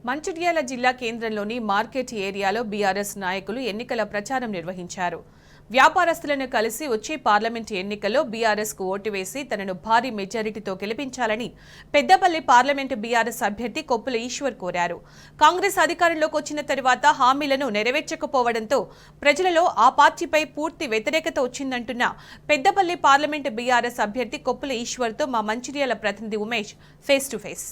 మంచిర్యాల జిల్లా కేంద్రంలోని మార్కెట్ ఏరియాలో బీఆర్ఎస్ నాయకులు ఎన్నికల ప్రచారం నిర్వహించారు. వ్యాపారస్తులను కలిసి వచ్చే పార్లమెంట్ ఎన్నికల్లో బీఆర్ఎస్ కు ఓటు వేసి తనను భారీ మెజారిటీతో గెలిపించాలని పెద్దపల్లి పార్లమెంటు బీఆర్ఎస్ అభ్యర్థి కొప్పుల ఈశ్వర్ కోరారు. కాంగ్రెస్ అధికారంలోకి వచ్చిన తర్వాత హామీలను నెరవేర్చకపోవడంతో ప్రజలలో ఆ పార్టీపై పూర్తి వ్యతిరేకత వచ్చిందంటున్న పెద్దపల్లి పార్లమెంటు బీఆర్ఎస్ అభ్యర్థి కొప్పుల ఈశ్వర్తో మా మంచిర్యాల ప్రతినిధి Umesh face to face.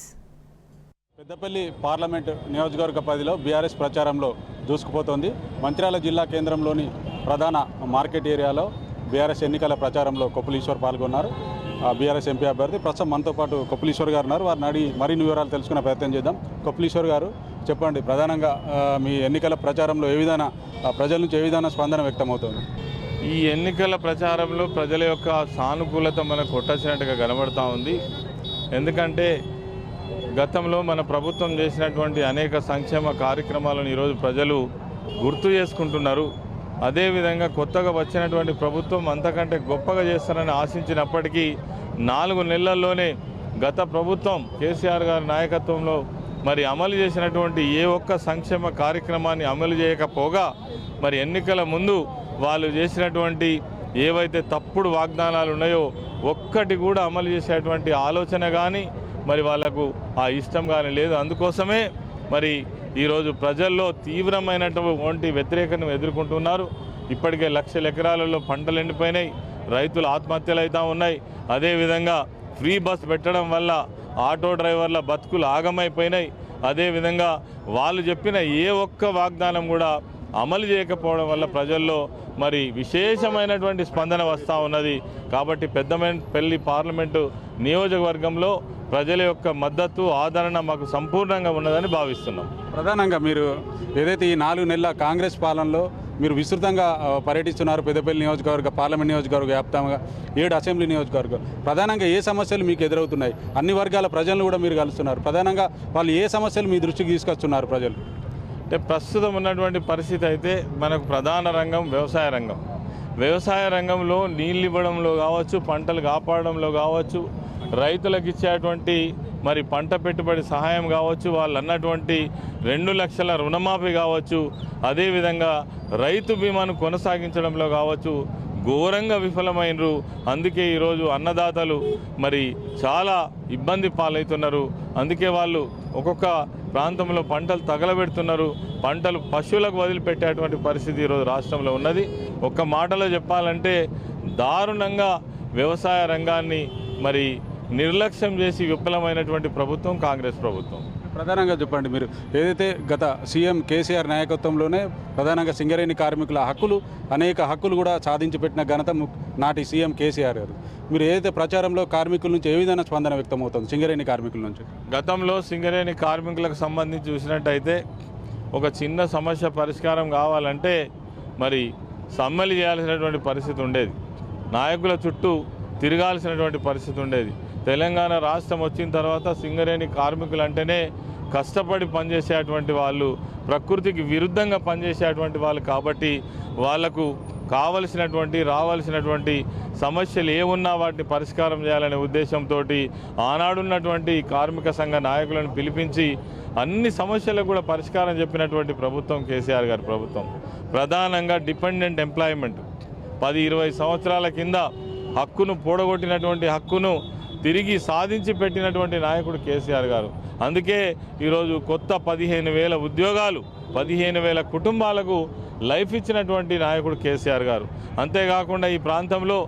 Peddapalli parliament నియోజకవర్గ పరిధిలో బీఆర్ఎస్ ప్రచారంలో దూసుకుపోతోంది. మంచిర్యాల జిల్లా కేంద్రంలోని ప్రధాన మార్కెట్ ఏరియాలో బీఆర్ఎస్ ఎన్నికల ప్రచారంలో కొప్పుల ఈశ్వర్ పాల్గొన్నారు. బీఆర్ఎస్ ఎంపీ అభ్యర్థి ప్రస్తుతం మనతో పాటు కొప్పుల ఈశ్వర్ గారు ఉన్నారు. వారిని అడిగి మరిన్ని వివరాలు తెలుసుకునే ప్రయత్నం చేద్దాం. కొప్పుల ఈశ్వర్ గారు, చెప్పండి, ప్రధానంగా మీ ఎన్నికల ప్రచారంలో ప్రజల నుంచి ఏ విధంగా స్పందన వ్యక్తమవుతోంది? ఈ ఎన్నికల ప్రచారంలో ప్రజల యొక్క సానుకూలత మనకు కొట్టొచ్చినట్టుగా కనబడుతూ ఉంది. ఎందుకంటే గతంలో మన ప్రభుత్వం చేసినటువంటి అనేక సంక్షేమ కార్యక్రమాలను ఈరోజు ప్రజలు గుర్తు చేసుకుంటున్నారు. అదేవిధంగా కొత్తగా వచ్చినటువంటి ప్రభుత్వం అంతకంటే గొప్పగా చేస్తారని ఆశించినప్పటికీ 4 నెలల్లోనే గత ప్రభుత్వం కేసీఆర్ గారి నాయకత్వంలో మరి అమలు చేసినటువంటి ఏ ఒక్క సంక్షేమ కార్యక్రమాన్ని అమలు చేయకపోగా మరి ఎన్నికల ముందు వాళ్ళు చేసినటువంటి ఏవైతే తప్పుడు వాగ్దానాలు ఉన్నాయో ఒక్కటి కూడా అమలు చేసేటువంటి ఆలోచన కానీ మరి వాళ్లకు ఆ ఇష్టం కానీ లేదు. అందుకోసమే మరి ఈరోజు ప్రజల్లో తీవ్రమైనటువంటి వ్యతిరేకతను ఎదుర్కొంటున్నారు. ఇప్పటికే లక్షల ఎకరాలలో పంటలు ఎండిపోయినాయి, రైతులు ఆత్మహత్యలు అవుతూ ఉన్నాయి. అదేవిధంగా ఫ్రీ బస్ పెట్టడం వల్ల ఆటో డ్రైవర్ల బతుకులు ఆగమైపోయినాయి. అదేవిధంగా వాళ్ళు చెప్పిన ఏ ఒక్క వాగ్దానం కూడా అమలు చేయకపోవడం వల్ల ప్రజల్లో మరి విశేషమైనటువంటి స్పందన వస్తూ ఉన్నది. కాబట్టి పెద్దపల్లి పార్లమెంటు నియోజకవర్గంలో ప్రజల యొక్క మద్దతు, ఆదరణ మాకు సంపూర్ణంగా ఉన్నదని భావిస్తున్నాం. ప్రధానంగా మీరు ఏదైతే ఈ 4 నెలల కాంగ్రెస్ పాలనలో మీరు విస్తృతంగా పర్యటిస్తున్నారు, పెద్దపల్లి నియోజకవర్గ పార్లమెంట్ నియోజకవర్గ వ్యాప్తంగా 7 అసెంబ్లీ నియోజకవర్గం, ప్రధానంగా ఏ సమస్యలు మీకు ఎదురవుతున్నాయి? అన్ని వర్గాల ప్రజలను కూడా మీరు కలుస్తున్నారు. ప్రధానంగా వాళ్ళు ఏ సమస్యలు మీ దృష్టికి తీసుకొస్తున్నారు ప్రజలు? అంటే ప్రస్తుతం ఉన్నటువంటి పరిస్థితి అయితే మనకు ప్రధాన రంగం వ్యవసాయ రంగం. వ్యవసాయ రంగంలో నీళ్ళు ఇవ్వడంలో కావచ్చు, పంటలు కాపాడడంలో కావచ్చు, రైతులకు ఇచ్చేటువంటి మరి పంట పెట్టుబడి సహాయం కావచ్చు, వాళ్ళు అన్నటువంటి 2 లక్షల రుణమాఫీ కావచ్చు, అదేవిధంగా రైతు బీమాను కొనసాగించడంలో కావచ్చు ఘోరంగా విఫలమైనరు. అందుకే ఈరోజు అన్నదాతలు మరి చాలా ఇబ్బంది పాలవుతున్నారు. అందుకే వాళ్ళు ఒక్కొక్క ప్రాంతంలో పంటలు తగలబెడుతున్నారు. పంటలు పశువులకు వదిలిపెట్టేటువంటి పరిస్థితి ఈరోజు రాష్ట్రంలో ఉన్నది. ఒక్క మాటలో చెప్పాలంటే దారుణంగా వ్యవసాయ రంగాన్ని మరి నిర్లక్ష్యం చేసి విఫలమైనటువంటి ప్రభుత్వం కాంగ్రెస్ ప్రభుత్వం. ప్రధానంగా చెప్పండి, మీరు ఏదైతే గత సీఎం కేసీఆర్ నాయకత్వంలోనే ప్రధానంగా సింగరేణి కార్మికుల అనేక హక్కులు కూడా సాధించి పెట్టిన ఘనత నాటి సీఎం కేసీఆర్ గారు. మీరు ఏదైతే ప్రచారంలో కార్మికుల నుంచి ఏ విధంగా స్పందన వ్యక్తమవుతుంది సింగరేణి కార్మికుల నుంచి? గతంలో సింగరేణి కార్మికులకు సంబంధించి చూసినట్టయితే ఒక చిన్న సమస్య పరిష్కారం కావాలంటే మరి సమ్మెలు చేయాల్సినటువంటి పరిస్థితి ఉండేది, నాయకుల చుట్టూ తిరగాల్సినటువంటి పరిస్థితి ఉండేది. తెలంగాణ రాష్ట్రం వచ్చిన తర్వాత సింగరేణి కార్మికులు అంటేనే కష్టపడి పనిచేసేటువంటి వాళ్ళు, ప్రకృతికి విరుద్ధంగా పనిచేసేటువంటి వాళ్ళు. కాబట్టి వాళ్లకు రావాల్సినటువంటి సమస్యలు ఏమున్నా వాటిని పరిష్కారం చేయాలనే ఉద్దేశంతో ఆనాడున్నటువంటి కార్మిక సంఘ నాయకులను పిలిపించి అన్ని సమస్యలకు కూడా పరిష్కారం చెప్పినటువంటి ప్రభుత్వం కేసీఆర్ గారి ప్రభుత్వం. ప్రధానంగా డిపెండెంట్ ఎంప్లాయ్మెంట్ 10-20 సంవత్సరాల కింద హక్కును పోడగొట్టినటువంటి హక్కును తిరిగి సాధించి పెట్టినటువంటి నాయకుడు కేసీఆర్ గారు. అందుకే ఈరోజు కొత్త 15,000 ఉద్యోగాలు, 15,000 కుటుంబాలకు లైఫ్ ఇచ్చినటువంటి నాయకుడు కేసీఆర్ గారు. అంతేకాకుండా ఈ ప్రాంతంలో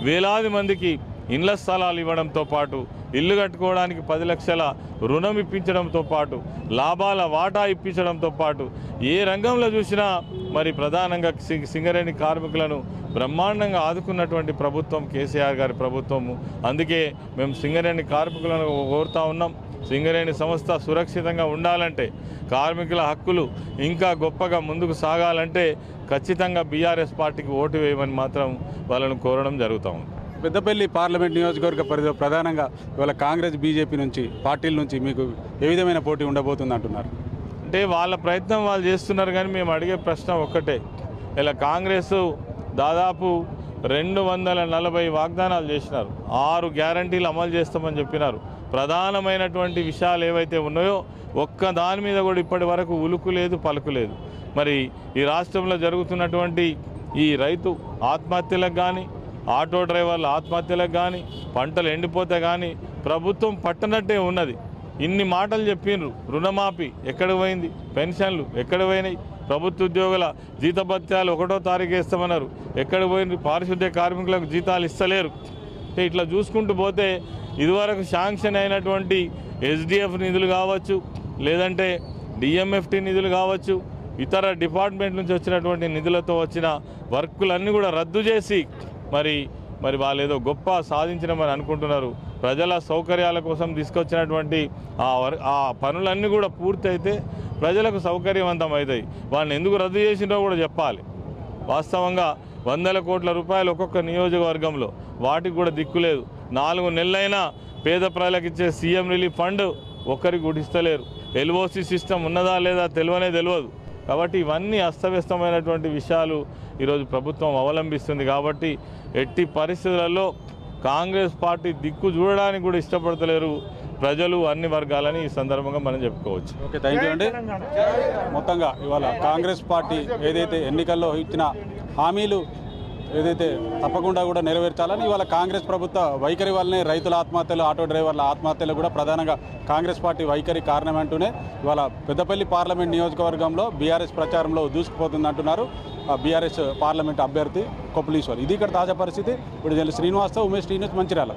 వేలాది మందికి ఇండ్ల స్థలాలు ఇవ్వడంతో పాటు, ఇల్లు కట్టుకోవడానికి 10 లక్షల రుణం ఇప్పించడంతో పాటు, లాభాల వాటా ఇప్పించడంతో పాటు ఏ రంగంలో చూసినా మరి ప్రధానంగా సింగరేణి కార్మికులను బ్రహ్మాండంగా ఆదుకున్నటువంటి ప్రభుత్వం కేసీఆర్ గారి ప్రభుత్వము. అందుకే మేము సింగరేణి కార్మికులను కోరుతా ఉన్నాం, సింగరేణి సంస్థ సురక్షితంగా ఉండాలంటే, కార్మికుల హక్కులు ఇంకా గొప్పగా ముందుకు సాగాలంటే ఖచ్చితంగా బీఆర్ఎస్ పార్టీకి ఓటు వేయమని మాత్రం వాళ్ళను కోరడం జరుగుతూ ఉంది. పెద్దపల్లి పార్లమెంట్ నియోజకవర్గ పరిధిలో ప్రధానంగా ఇవాళ కాంగ్రెస్, బీజేపీ నుంచి పార్టీల నుంచి మీకు ఏ విధమైన పోటీ ఉండబోతుంది అంటున్నారు? అంటే వాళ్ళ ప్రయత్నం వాళ్ళు చేస్తున్నారు, కానీ మేము అడిగే ప్రశ్న ఒక్కటే. ఇలా కాంగ్రెస్ దాదాపు 240 వాగ్దానాలు చేసినారు, 6 గ్యారంటీలు అమలు చేస్తామని చెప్పినారు. ప్రధానమైనటువంటి విషయాలు ఏవైతే ఉన్నాయో ఒక్క దాని మీద కూడా ఇప్పటి వరకు ఉలుకు లేదు పలుకు లేదు. మరి ఈ రాష్ట్రంలో జరుగుతున్నటువంటి ఈ రైతు ఆత్మహత్యలకు కానీ, ఆటో డ్రైవర్ల ఆత్మహత్యలకు కానీ, పంటలు ఎండిపోతే కానీ ప్రభుత్వం పట్టనట్టే ఉన్నది. ఇన్ని మాటలు చెప్పిండ్రు, రుణమాఫీ ఎక్కడ పోయింది, పెన్షన్లు ఎక్కడ పోయినాయి, ప్రభుత్వ ఉద్యోగుల జీతభత్యాలు 1వ తారీఖు ఇస్తామన్నారు, ఎక్కడ పోయింది, పారిశుద్ధ్య కార్మికులకు జీతాలు ఇస్తలేరు. ఇట్లా చూసుకుంటూ పోతే ఇదివరకు శాంక్షన్ అయినటువంటి SDF నిధులు కావచ్చు, లేదంటే DMFT నిధులు కావచ్చు, ఇతర డిపార్ట్మెంట్ నుంచి వచ్చినటువంటి నిధులతో వచ్చిన వర్కులన్నీ కూడా రద్దు చేసి మరి వాళ్ళు ఏదో గొప్ప సాధించినామని అనుకుంటున్నారు. ప్రజల సౌకర్యాల కోసం తీసుకొచ్చినటువంటి ఆ పనులన్నీ కూడా పూర్తయితే ప్రజలకు సౌకర్యవంతం అవుతాయి. వాళ్ళని ఎందుకు రద్దు చేసినో కూడా చెప్పాలి. వాస్తవంగా 100 కోట్ల రూపాయలు ఒక్కొక్క నియోజకవర్గంలో, వాటికి కూడా దిక్కులేదు. 4 నెలలైనా పేద ప్రజలకు ఇచ్చే సీఎం రిలీఫ్ ఫండ్ ఒక్కరికి గుడిస్తలేరు. LOC సిస్టమ్ ఉన్నదా లేదా తెలియదు. కాబట్టి ఇవన్నీ అస్తవ్యస్తమైనటువంటి విషయాలు ఈరోజు ప్రభుత్వం అవలంబిస్తుంది. కాబట్టి ఎట్టి పరిస్థితులలో కాంగ్రెస్ పార్టీ దిక్కు చూడడానికి కూడా ఇష్టపడతలేరు ప్రజలు, అన్ని వర్గాలని ఈ సందర్భంగా మనం చెప్పుకోవచ్చు. ఓకే, థ్యాంక్ యూ అండి. మొత్తంగా ఇవాళ కాంగ్రెస్ పార్టీ ఏదైతే ఎన్నికల్లో ఇచ్చిన హామీలు ఏదైతే తప్పకుండా కూడా నెరవేర్చాలని ఇవాళ కాంగ్రెస్ ప్రభుత్వ వైఖరి వల్లనే రైతుల ఆత్మహత్యలు, ఆటో డ్రైవర్ల ఆత్మహత్యలు కూడా ప్రధానంగా కాంగ్రెస్ పార్టీ వైఖరి కారణమంటూనే ఇవాళ పెద్దపల్లి పార్లమెంట్ నియోజకవర్గంలో బీఆర్ఎస్ ప్రచారంలో దూసుకుపోతుందంటున్నారు బీఆర్ఎస్ పార్లమెంట్ అభ్యర్థి కొప్పులీశ్వర్. ఇది ఇక్కడ తాజా పరిస్థితి. ఇప్పుడు శ్రీనివాస్తో ఉమేష్ టీన్యూస్ మంచిర్యాల.